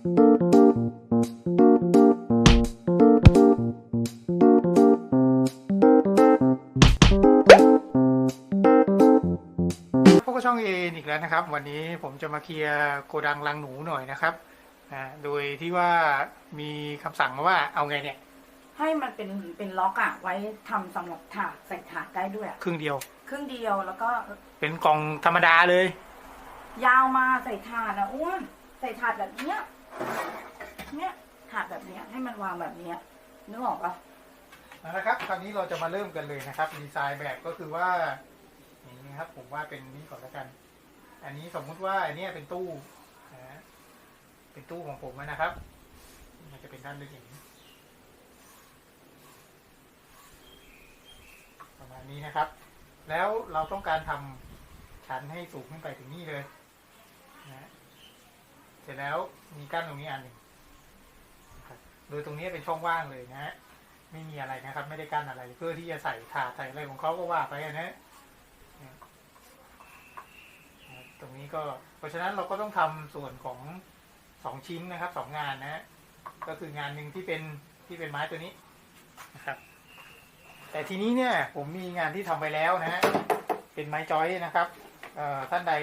พวกช่องเออีกแล้วนะครับวันนี้ผมจะมาเคลียร์โกดังรังหนูหน่อยนะครับโดยที่ว่ามีคำสั่งมาว่าเอาไงเนี่ยให้มันเป็นล็อกอะไว้ทำสำหรับถาดใส่ถาดได้ด้วยครึ่งเดียวแล้วก็เป็นกล่องธรรมดาเลยยาวมาใส่ถาดนะอ้วนใส่ถาดแบบเนี้ยถาดแบบเนี้ยให้มันวางแบบเนี้ยนึกออกปะนะครับคราวนี้เราจะมาเริ่มกันเลยนะครับดีไซน์แบบก็คือว่าอย่างนี้ครับผมว่าเป็นนี้ก่อนแล้วกัน อันนี้สมมุติว่าอันนี้เป็นตู้เป็นตู้ของผมนะครับมันจะเป็นด้านลึกอย่างนี้ประมาณนี้นะครับแล้วเราต้องการทำชั้นให้สูงขึ้นไปถึงนี่เลยนะเสร็จแล้วมีกั้นตรงนี้อันหนึ่งโดยตรงนี้เป็นช่องว่างเลยนะไม่มีอะไรนะครับไม่ได้กั้นอะไรเพื่อที่จะใส่ถาดใส่อะไรของเขาก็ว่าไปนะตรงนี้ก็เพราะฉะนั้นเราก็ต้องทำส่วนของ2ชิ้นนะครับ2งานนะก็คืองานหนึ่งที่เป็นไม้ตัวนี้นะครับแต่ทีนี้เนี่ยผมมีงานที่ทำไปแล้วนะฮะเป็นไม้จอยนะครับท่านใด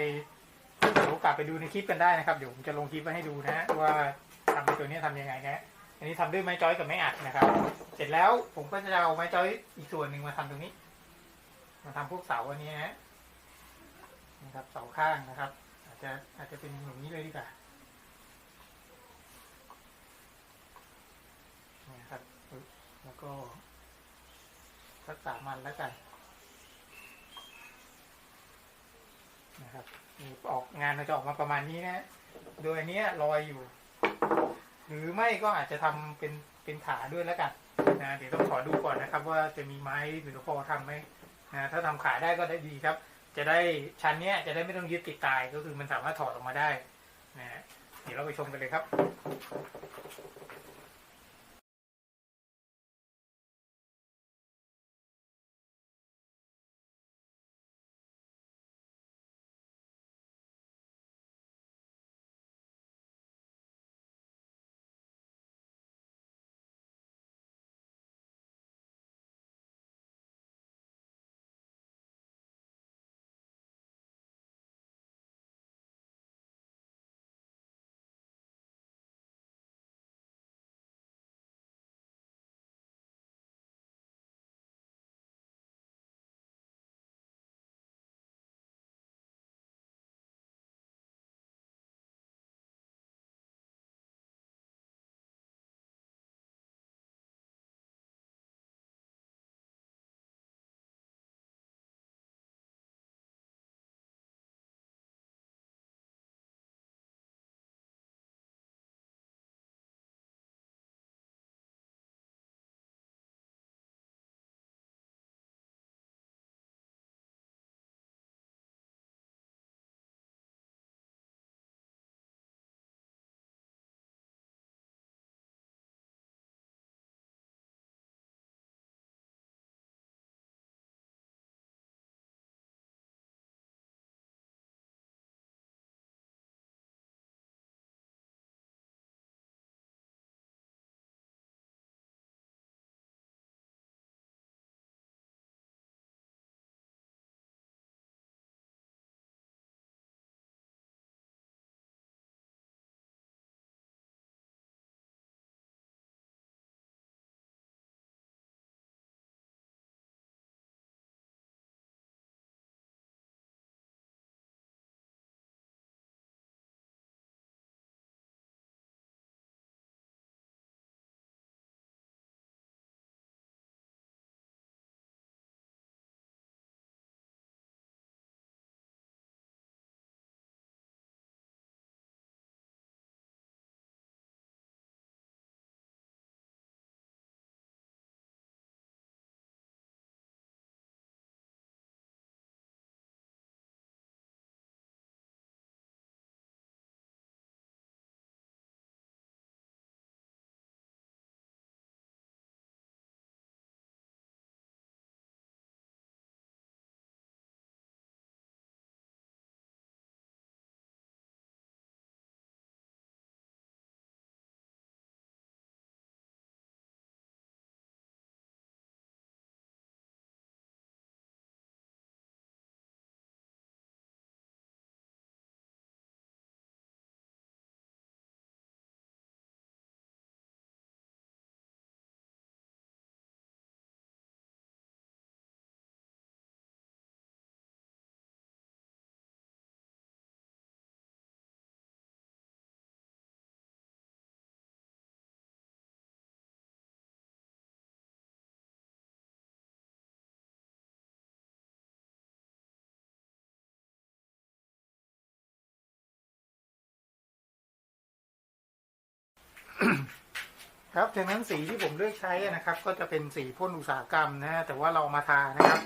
เดี๋ยวกลับไปดูในคลิปกันได้นะครับเดี๋ยวผมจะลงคลิปไว้ให้ดูนะว่าทำตัวนี้ทำยังไงนะอันนี้ทำด้วยไม้จอยกับไม้อัดนะครับเสร็จแล้วผมก็จะเอาไม้จอยอีกส่วนหนึ่งมาทำตรงนี้มาทำพวกเสาอันนี้นะครับเสาข้างนะครับอาจจะเป็นอย่างนี้เลยดีกว่านะครับแล้วก็สัก3 อันแล้วกันนะครับออกงานมันจะออกมาประมาณนี้นะโดยอันนี้ลอยอยู่หรือไม่ก็อาจจะทำเป็นขาด้วยแล้วกันนะเดี๋ยวต้องขอดูก่อนนะครับว่าจะมีไม้หรือพอทำไหมนะถ้าทำขาได้ก็ได้ดีครับจะได้ชั้นนี้จะได้ไม่ต้องยึดติดตายก็คือมันสามารถถอดออกมาได้นะเดี๋ยวเราไปชมกันเลยครับ ครับดังนั้นสีที่ผมเลือกใช้นะครับ ก็จะเป็นสีพ่นอุตสาหกรรมนะฮะแต่ว่าเรามาทานะครับ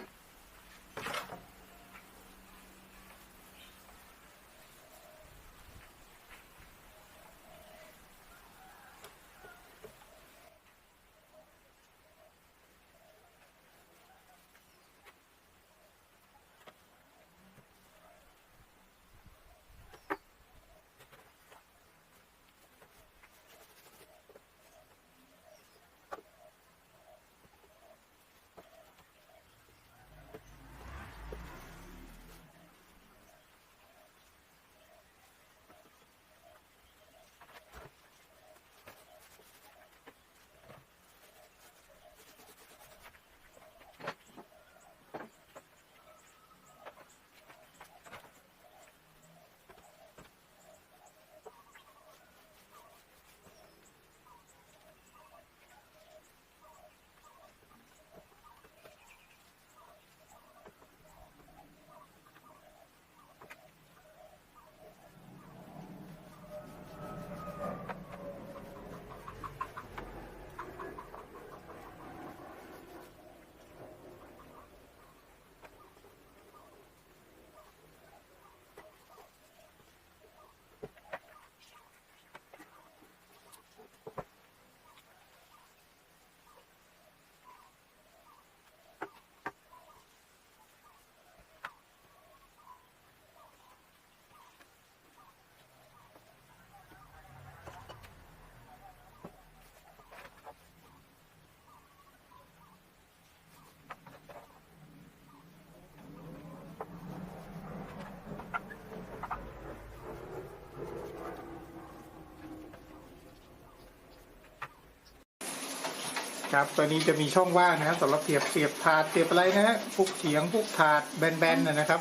ครับตัวนี้จะมีช่องว่างนะครับสำหรับเสียบถาดเสียบอะไรนะฮะพวกเขียงพวกถาดแบนๆนะครับ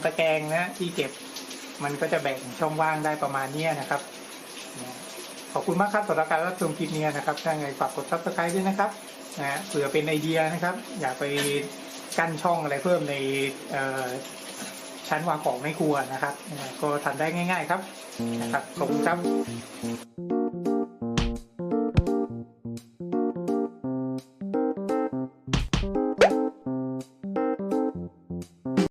ตะแกรงนะที่เก็บมันก็จะแบ่งช่องว่างได้ประมาณนี้นะครับขอบคุณมากครับสำหรับการรับชมคลิปนี้นะครับถ้าไงฝากกด Subscribe ด้วยนะครับนะเผื่อเป็นไอเดียนะครับอย่าไปกั้นช่องอะไรเพิ่มในชั้นวางของในครัวนะครับก็ทำได้ง่ายๆครับนะครับขอบคุณครับ